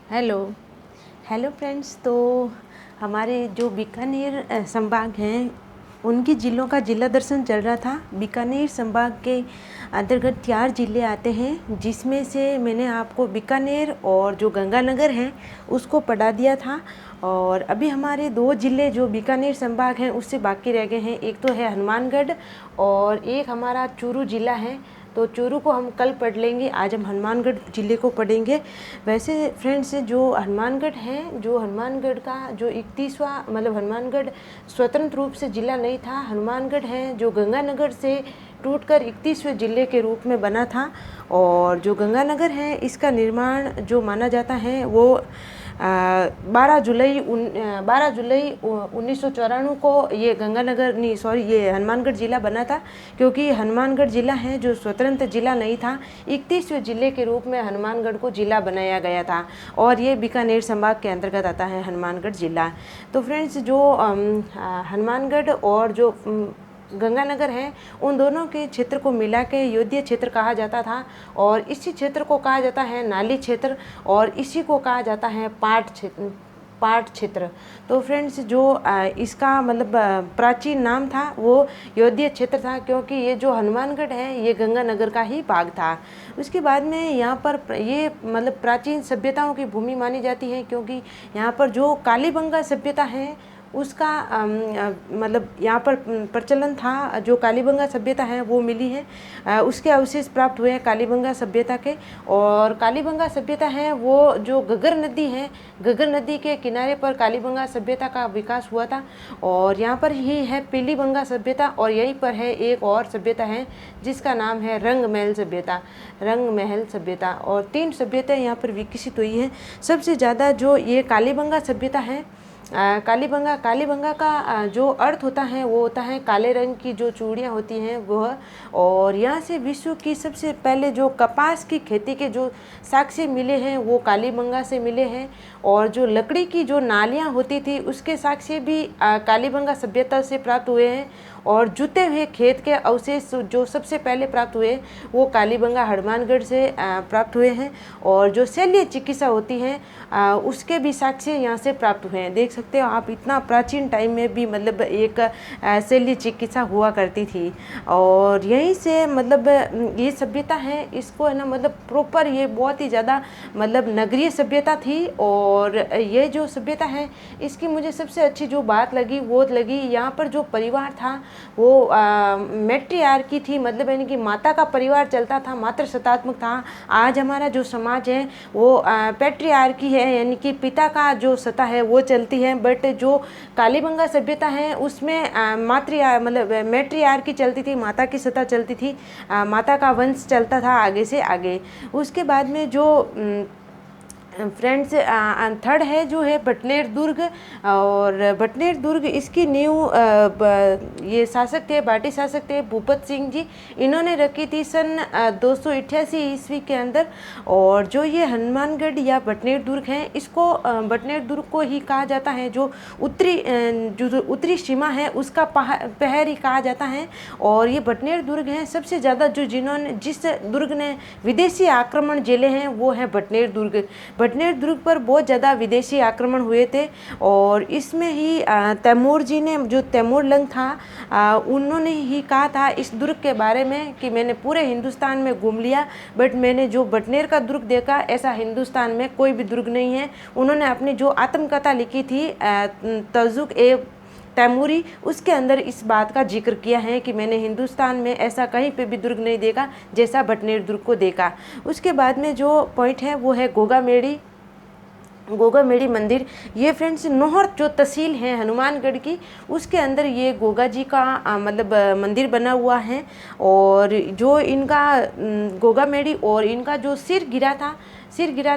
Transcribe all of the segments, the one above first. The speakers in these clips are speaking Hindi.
Hello hello friends. तो हमारे जो बीकानेर संभाग हैं उनकी ज़िलों का जिला दर्शन चल रहा था। बीकानेर संभाग के अंतर्गत 4 ज़िले आते हैं, जिसमें से मैंने आपको बीकानेर और जो गंगानगर है उसको पढ़ा दिया था। और अभी हमारे 2 ज़िले जो बीकानेर संभाग हैं उससे बाकी रह गए हैं। एक तो है हनुमानगढ़ और एक हमारा चूरू ज़िला है। तो चूरू को हम कल पढ़ लेंगे, आज हम हनुमानगढ़ ज़िले को पढ़ेंगे। वैसे फ्रेंड्स, जो हनुमानगढ़ है, जो हनुमानगढ़ का जो 31वां मतलब हनुमानगढ़ स्वतंत्र रूप से ज़िला नहीं था। हनुमानगढ़ है जो गंगानगर से टूटकर 31वें ज़िले के रूप में बना था। और जो गंगानगर है इसका निर्माण जो माना जाता है वो 12 जुलाई 1994 को ये गंगानगर नहीं सॉरी ये हनुमानगढ़ ज़िला बना था। क्योंकि हनुमानगढ़ ज़िला है जो स्वतंत्र ज़िला नहीं था, 31वें ज़िले के रूप में हनुमानगढ़ को ज़िला बनाया गया था। और ये बीकानेर संभाग के अंतर्गत आता है हनुमानगढ़ ज़िला। तो फ्रेंड्स, जो हनुमानगढ़ और जो गंगानगर है उन दोनों के क्षेत्र को मिला के योध्य क्षेत्र कहा जाता था। और इसी क्षेत्र को कहा जाता है नाली क्षेत्र और इसी को कहा जाता है पाट क्षेत्र। तो फ्रेंड्स, जो इसका मतलब प्राचीन नाम था वो योध्य क्षेत्र था, क्योंकि ये जो हनुमानगढ़ है ये गंगानगर का ही भाग था। उसके बाद में यहाँ पर ये मतलब प्राचीन सभ्यताओं की भूमि मानी जाती है, क्योंकि यहाँ पर जो कालीबंगा सभ्यता है उसका मतलब यहाँ पर प्रचलन था। जो कालीबंगा सभ्यता है वो मिली है, उसके अवशेष प्राप्त हुए हैं कालीबंगा सभ्यता के। और कालीबंगा सभ्यता है वो जो घग्गर नदी है, घग्गर नदी के किनारे पर कालीबंगा सभ्यता का विकास हुआ था। और यहाँ पर ही है पीलीबंगा सभ्यता, और यहीं पर है एक और सभ्यता है जिसका नाम है रंगमहल सभ्यता। और 3 सभ्यताएँ यहाँ पर विकसित हुई हैं। सबसे ज़्यादा जो ये कालीबंगा सभ्यता है, कालीबंगा का जो अर्थ होता है वो होता है काले रंग की जो चूड़ियाँ होती हैं वह। और यहाँ से विश्व की सबसे पहले जो कपास की खेती के जो साक्ष्य मिले हैं वो कालीबंगा से मिले हैं। और जो लकड़ी की जो नालियाँ होती थी उसके साक्ष्य भी कालीबंगा सभ्यता से प्राप्त हुए हैं। और जुते हुए खेत के अवशेष जो सबसे पहले प्राप्त हुए वो कालीबंगा हनुमानगढ़ से प्राप्त हुए हैं। और जो शल्य चिकित्सा होती है उसके भी साक्ष्य यहाँ से प्राप्त हुए हैं। देख सकते हो आप, इतना प्राचीन टाइम में भी मतलब एक शल्य चिकित्सा हुआ करती थी। और यहीं से मतलब ये सभ्यता है इसको है ना मतलब प्रॉपर ये बहुत ही ज़्यादा मतलब नगरीय सभ्यता थी। और ये जो सभ्यता है इसकी मुझे सबसे अच्छी जो बात लगी वो लगी यहाँ पर जो परिवार था वो मैट्रियार्की थी, मतलब यानी कि माता का परिवार चलता था, मातृ सत्तात्मक था। आज हमारा जो समाज है वो पैट्रियार्की है, यानी कि पिता का जो सत्ता है वो चलती है। बट जो कालीबंगा सभ्यता है उसमें मतलब मैट्रियार्की चलती थी, माता की सत्ता चलती थी, माता का वंश चलता था आगे से आगे। उसके बाद में जो फ्रेंड्स थर्ड है जो है बटनेर दुर्ग। और बटनेर दुर्ग इसकी नींव ये शासक थे, बाटी शासक थे भूपत सिंह जी, इन्होंने रखी थी सन 288 ईस्वी के अंदर। और जो ये हनुमानगढ़ या बटनेर दुर्ग है इसको बटनेर दुर्ग को ही कहा जाता है, जो उत्तरी सीमा है उसका पहर ही कहा जाता है। और ये बटनेर दुर्ग है सबसे ज़्यादा जिस दुर्ग ने विदेशी आक्रमण झेले हैं वो है बटनेर दुर्ग। बटनेर दुर्ग पर बहुत ज़्यादा विदेशी आक्रमण हुए थे। और इसमें ही तैमूर जी ने, जो तैमूर लंग था, उन्होंने ही कहा था इस दुर्ग के बारे में कि मैंने पूरे हिंदुस्तान में घूम लिया बट मैंने जो बटनेर का दुर्ग देखा ऐसा हिंदुस्तान में कोई भी दुर्ग नहीं है। उन्होंने अपनी जो आत्मकथा लिखी थी तजुक ए तैमूरी, उसके अंदर इस बात का जिक्र किया है कि मैंने हिंदुस्तान में ऐसा कहीं पे भी दुर्ग नहीं देखा जैसा बटनेर दुर्ग को देखा। उसके बाद में जो पॉइंट है वो है गोगामेड़ी मंदिर। ये फ्रेंड्स नौहर जो तहसील है हनुमानगढ़ की उसके अंदर ये गोगा जी का मतलब मंदिर बना हुआ है। और जो इनका गोगामेड़ी और इनका जो सिर गिरा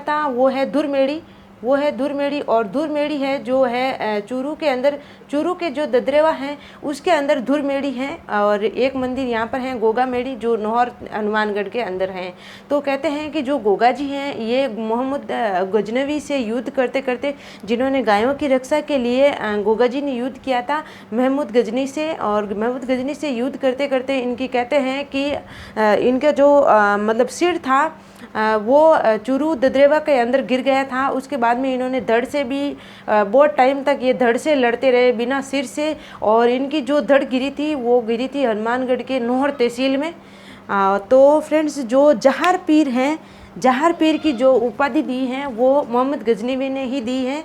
था वो है दुर्मेड़ी। वो है धुरमेड़ी, और धुरमेड़ी है जो है चूरू के अंदर, चूरू के जो ददरेवा हैं उसके अंदर धुरमेड़ी है। और एक मंदिर यहाँ पर है गोगामेड़ी जो नौहर हनुमानगढ़ के अंदर हैं। तो कहते हैं कि जो गोगा जी हैं ये मोहम्मद गजनवी से युद्ध करते करते, जिन्होंने गायों की रक्षा के लिए गोगा जी ने युद्ध किया था महमूद गजनी से, और महमूद गजनी से युद्ध करते करते इनकी कहते हैं कि इनका जो मतलब सिर था वो चूरू ददरेवा के अंदर गिर गया था। उसके बाद में इन्होंने धड़ से भी बहुत टाइम तक ये धड़ से लड़ते रहे बिना सिर से, और इनकी जो धड़ गिरी थी वो गिरी थी हनुमानगढ़ के नौहर तहसील में। तो फ्रेंड्स, जो जहार पीर हैं, जहार पीर की जो उपाधि दी है वो मोहम्मद गजनवी ने ही दी है।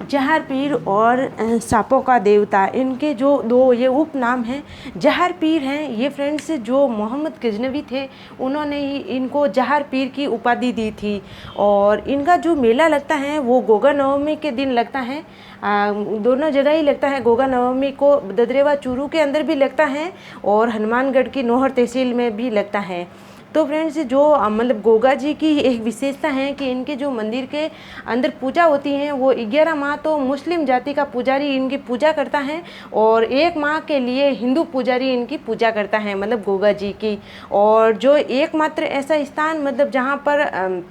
जहार पीर और सांपों का देवता, इनके जो दो ये उपनाम हैं। जहार पीर हैं ये फ्रेंड्स जो मोहम्मद गजनवी थे उन्होंने ही इनको जहार पीर की उपाधि दी थी। और इनका जो मेला लगता है वो गोगा नवमी के दिन लगता है, दोनों जगह ही लगता है। गोगा नवमी को ददरेवा चूरू के अंदर भी लगता है और हनुमानगढ़ की नौहर तहसील में भी लगता है। तो फ्रेंड्स, जो मतलब गोगा जी की एक विशेषता है कि इनके जो मंदिर के अंदर पूजा होती है वो 11 माह तो मुस्लिम जाति का पुजारी इनकी पूजा करता है, और 1 माह के लिए हिंदू पुजारी इनकी पूजा करता है, मतलब गोगा जी की। और जो एकमात्र ऐसा स्थान मतलब जहाँ पर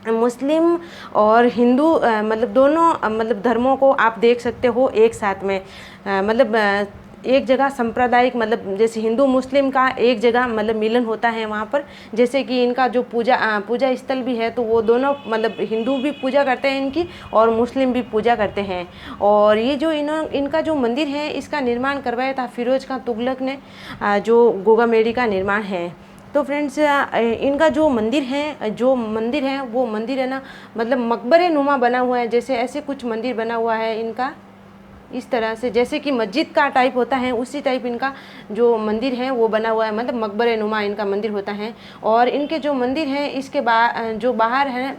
मुस्लिम और हिंदू मतलब दोनों मतलब धर्मों को आप देख सकते हो एक साथ में, मतलब एक जगह सांप्रदायिक, मतलब जैसे हिंदू मुस्लिम का एक जगह मतलब मिलन होता है वहाँ पर। जैसे कि इनका जो पूजा स्थल भी है तो वो दोनों मतलब हिंदू भी पूजा करते हैं इनकी और मुस्लिम भी पूजा करते हैं। और ये जो इनका जो मंदिर है इसका निर्माण करवाया था फिरोज खां तुगलक ने, जो गोगामेड़ी का निर्माण है। तो फ्रेंड्स, इनका जो मंदिर है वो मंदिर है ना, मतलब मकबरे नुमा बना हुआ है। जैसे ऐसे कुछ मंदिर बना हुआ है इनका इस तरह से, जैसे कि मस्जिद का टाइप होता है उसी टाइप इनका जो मंदिर है वो बना हुआ है, मतलब मकबरे नुमा इनका मंदिर होता है। और इनके जो मंदिर है इसके जो बाहर है,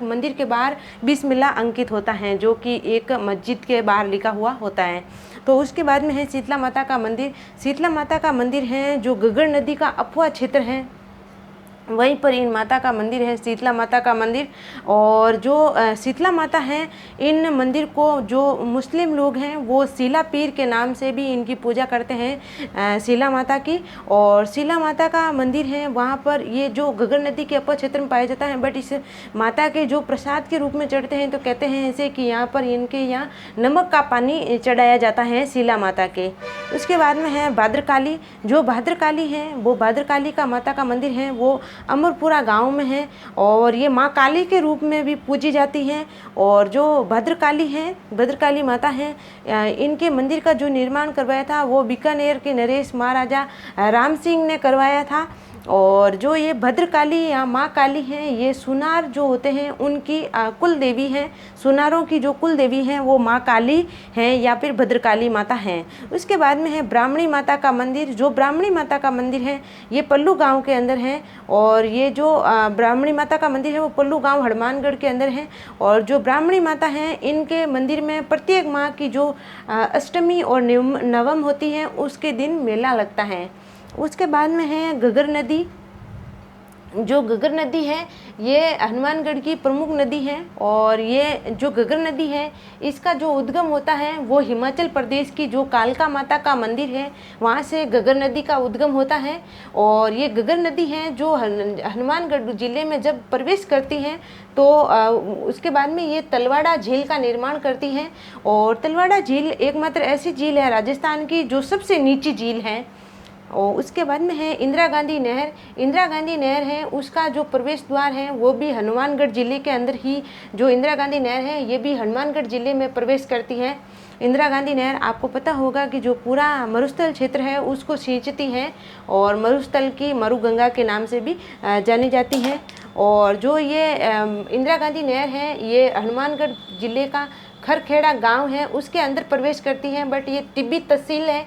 मंदिर के बाहर बिस्मिल्लाह अंकित होता है, जो कि एक मस्जिद के बाहर लिखा हुआ होता है। तो उसके बाद में है शीतला माता का मंदिर। शीतला माता का मंदिर है जो गगड़ नदी का अफवाह क्षेत्र है, वहीं पर इन माता का मंदिर है, शीतला माता का मंदिर। और जो शीतला माता है, इन मंदिर को जो मुस्लिम लोग हैं वो शीला पीर के नाम से भी इनकी पूजा करते हैं, शीला माता की। और शीला माता का मंदिर है वहाँ पर ये जो गगड़ नदी के अपर क्षेत्र में पाया जाता है, बट इस माता के जो प्रसाद के रूप में चढ़ते हैं तो कहते हैं ऐसे कि यहाँ पर इनके यहाँ नमक का पानी चढ़ाया जाता है शीला माता के। उसके बाद में है भाद्रकाली। जो भाद्रकाली है वो भाद्रकाली का माता का मंदिर है वो अमरपुरा गांव में है, और ये माँ काली के रूप में भी पूजी जाती हैं। और जो भद्रकाली हैं, भद्रकाली माता हैं, इनके मंदिर का जो निर्माण करवाया था वो बीकानेर के नरेश महाराजा राम सिंह ने करवाया था। और जो ये भद्रकाली या माँ काली हैं ये सुनार जो होते हैं उनकी कुल देवी हैं। सुनारों की जो कुल देवी हैं वो माँ काली हैं या फिर भद्रकाली माता हैं। उसके बाद में है ब्राह्मणी माता का मंदिर। जो ब्राह्मणी माता का मंदिर है ये पल्लू गांव के अंदर है, और ये जो ब्राह्मणी माता का मंदिर है वो पल्लू गांव हनुमानगढ़ के अंदर है। और जो ब्राह्मणी माता हैं इनके मंदिर में प्रत्येक माह की जो अष्टमी और नवम होती है उसके दिन मेला लगता है। उसके बाद में है गगर नदी। जो गगर नदी है ये हनुमानगढ़ की प्रमुख नदी है, और ये जो गगर नदी है इसका जो उद्गम होता है वो हिमाचल प्रदेश की जो कालका माता का मंदिर है वहाँ से गगर नदी का उद्गम होता है। और ये गगर नदी है जो हनुमानगढ़ जिले में जब प्रवेश करती है तो उसके बाद में ये तलवाड़ा झील का निर्माण करती है। और तलवाड़ा झील एकमात्र ऐसी झील है राजस्थान की जो सबसे नीची झील है। और उसके बाद में है इंदिरा गांधी नहर। इंदिरा गांधी नहर है उसका जो प्रवेश द्वार है वो भी हनुमानगढ़ जिले के अंदर ही, जो इंदिरा गांधी नहर है ये भी हनुमानगढ़ जिले में प्रवेश करती है। इंदिरा गांधी नहर आपको पता होगा कि जो पूरा मरुस्थल क्षेत्र है उसको सिंचती है, और मरुस्थल की मरुगंगा के नाम से भी जानी जाती है। और जो ये इंदिरा गांधी नहर है ये हनुमानगढ़ जिले का खरखेड़ा गांव है उसके अंदर प्रवेश करती हैं। बट ये टिब्बी तहसील है,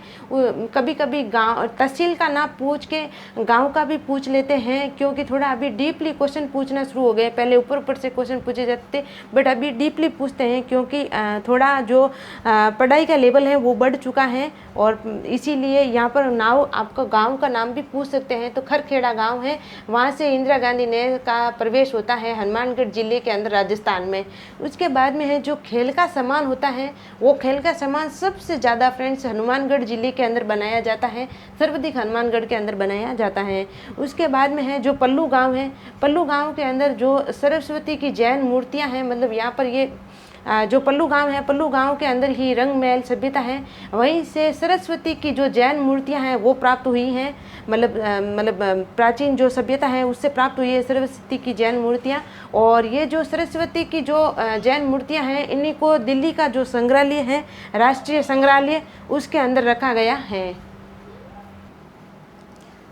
कभी कभी गांव तहसील का नाम पूछ के गांव का भी पूछ लेते हैं, क्योंकि थोड़ा अभी डीपली क्वेश्चन पूछना शुरू हो गए। पहले ऊपर ऊपर से क्वेश्चन पूछे जाते थे, बट अभी डीपली पूछते हैं, क्योंकि थोड़ा जो पढ़ाई का लेवल है वो बढ़ चुका है, और इसीलिए यहाँ पर नाव आपका गांव का नाम भी पूछ सकते हैं। तो खरखेड़ा गांव है, वहाँ से इंदिरा गांधी नहर का प्रवेश होता है हनुमानगढ़ जिले के अंदर राजस्थान में। उसके बाद में है जो खेल का सामान होता है, वो खेल का सामान सबसे ज़्यादा फ्रेंड्स हनुमानगढ़ जिले के अंदर बनाया जाता है, सर्वाधिक हनुमानगढ़ के अंदर बनाया जाता है। उसके बाद में है जो पल्लू गांव है, पल्लू गांव के अंदर जो सरस्वती की जैन मूर्तियां हैं, मतलब यहाँ पर ये जो पल्लू गांव है, पल्लू गांव के अंदर ही रंग महल सभ्यता है, वहीं से सरस्वती की जो जैन मूर्तियां हैं वो प्राप्त हुई हैं। मतलब प्राचीन जो सभ्यता है उससे प्राप्त हुई है सरस्वती की जैन मूर्तियां। और ये जो सरस्वती की जो जैन मूर्तियां हैं, इन्हीं को दिल्ली का जो संग्रहालय है, राष्ट्रीय संग्रहालय, उसके अंदर रखा गया है।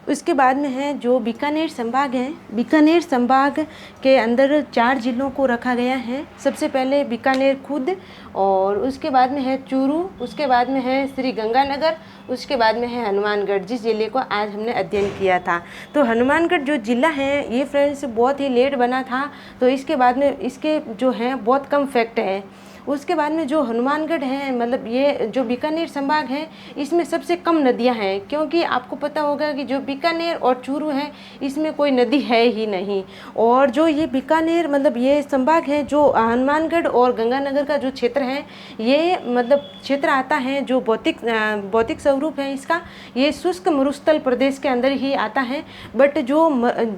उसके बाद में है जो बीकानेर संभाग है, बीकानेर संभाग के अंदर 4 जिलों को रखा गया है। सबसे पहले बीकानेर खुद, और उसके बाद में है चूरू, उसके बाद में है श्री गंगानगर, उसके बाद में है हनुमानगढ़, जिस जिले को आज हमने अध्ययन किया था। तो हनुमानगढ़ जो ज़िला है ये फ्रेंड्स बहुत ही लेट बना था, तो इसके बाद में इसके जो हैं बहुत कम फैक्ट है। उसके बाद में जो हनुमानगढ़ है, मतलब ये जो बीकानेर संभाग है, इसमें सबसे कम नदियां हैं, क्योंकि आपको पता होगा कि जो बीकानेर और चूरू है इसमें कोई नदी है ही नहीं। और जो ये बीकानेर मतलब ये संभाग है, जो हनुमानगढ़ और गंगानगर का जो क्षेत्र है, ये मतलब क्षेत्र आता है जो भौतिक स्वरूप है इसका, ये शुष्क मरुस्थल प्रदेश के अंदर ही आता है। बट जो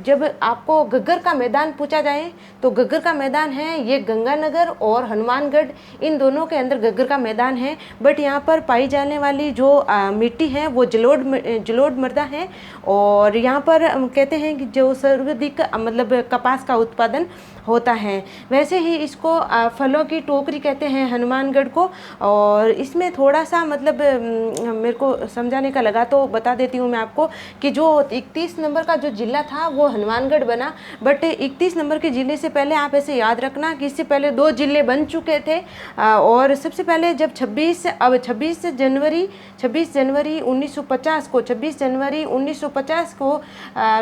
जब आपको घग्गर का मैदान पूछा जाए तो घग्गर का मैदान है ये गंगानगर और हनुमानगढ़, इन दोनों के अंदर घग्गर का मैदान है। बट यहाँ पर पाई जाने वाली जो मिट्टी है वो जलोढ़ मृदा है, और यहाँ पर कहते हैं कि जो सर्वाधिक मतलब कपास का उत्पादन होता है। वैसे ही इसको फलों की टोकरी कहते हैं हनुमानगढ़ को। और इसमें थोड़ा सा मतलब मेरे को समझाने का लगा तो बता देती हूँ मैं आपको कि जो 31 नंबर का जो ज़िला था वो हनुमानगढ़ बना। बट 31 नंबर के ज़िले से पहले आप ऐसे याद रखना कि इससे पहले 2 ज़िले बन चुके थे। और सबसे पहले जब 26 जनवरी 1950 को 26 जनवरी 1950 को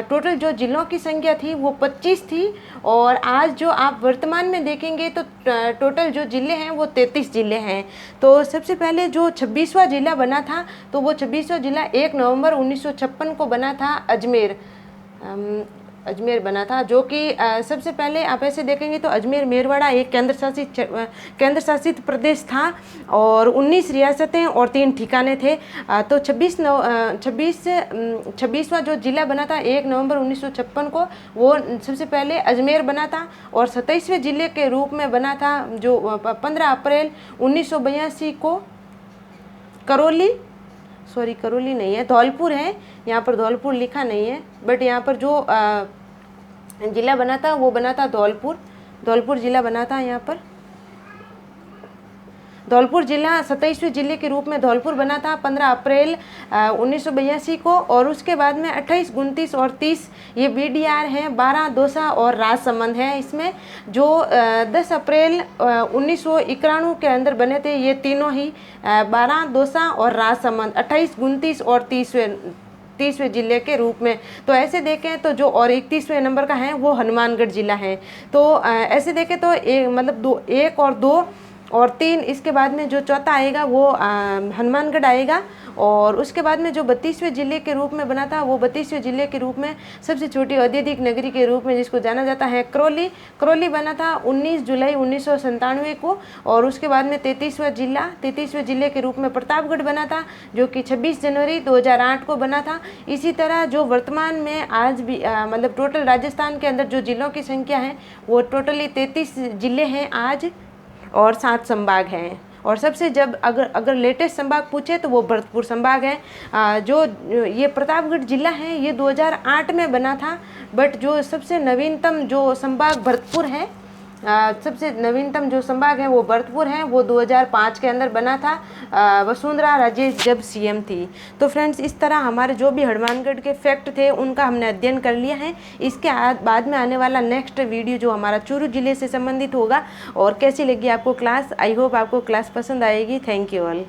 टोटल जो ज़िलों की संख्या थी वो 25 थी, और आज जो आप वर्तमान में देखेंगे तो टोटल जो ज़िले हैं वो 33 ज़िले हैं। तो सबसे पहले जो 26वां ज़िला बना था, तो वो 26वां ज़िला 1 नवंबर 1956 को बना था, अजमेर बना था, जो कि सबसे पहले आप ऐसे देखेंगे तो अजमेर मेरवाड़ा एक केंद्र शासित प्रदेश था, और 19 रियासतें और 3 ठिकाने थे। तो 26वां जो ज़िला बना था 1 नवंबर 1956 को, वो सबसे पहले अजमेर बना था, और 27वें ज़िले के रूप में बना था जो 15 अप्रैल 1982 को करौली नहीं है, धौलपुर है, यहाँ पर धौलपुर लिखा नहीं है, बट यहाँ पर जो ज़िला बना था वो बना था धौलपुर ज़िला बना था। यहाँ पर धौलपुर ज़िला 27वें ज़िले के रूप में धौलपुर बना था 15 अप्रैल 1982 को। और उसके बाद में 28, 29 और 30 ये BDR हैं, 12 दौसा और राजसमंद है। इसमें जो 10 अप्रैल 1991 के अंदर बने थे ये तीनों ही 12 दौसा और राजसमंद, 28, 29 और 30वें ज़िले के रूप में। तो ऐसे देखें तो जो और 31वें नंबर का है वो हनुमानगढ़ ज़िला है। तो ऐसे देखें तो मतलब 1 और 2 और 3, इसके बाद में जो चौथा आएगा वो हनुमानगढ़ आएगा। और उसके बाद में जो 32वें ज़िले के रूप में बना था वो 32वें ज़िले के रूप में सबसे छोटी औद्योगिक नगरी के रूप में जिसको जाना जाता है करौली बना था 19 जुलाई 1997 को। और उसके बाद में 33वें ज़िले के रूप में प्रतापगढ़ बना था, जो कि 26 जनवरी 2008 को बना था। इसी तरह जो वर्तमान में आज भी मतलब टोटल राजस्थान के अंदर जो ज़िलों की संख्या है वो टोटली 33 ज़िले हैं आज, और 7 संभाग हैं। और सबसे जब अगर लेटेस्ट संभाग पूछे तो वो भरतपुर संभाग है। जो ये प्रतापगढ़ ज़िला है ये 2008 में बना था, बट जो सबसे नवीनतम जो संभाग भरतपुर है सबसे नवीनतम जो संभाग है वो भरतपुर है, वो 2005 के अंदर बना था वसुंधरा राजे जब सीएम थी। तो फ्रेंड्स, इस तरह हमारे जो भी हनुमानगढ़ के फैक्ट थे उनका हमने अध्ययन कर लिया है। इसके बाद में आने वाला नेक्स्ट वीडियो जो हमारा चूरू जिले से संबंधित होगा। और कैसी लगी आपको क्लास? आई होप आपको क्लास पसंद आएगी। Thank you all.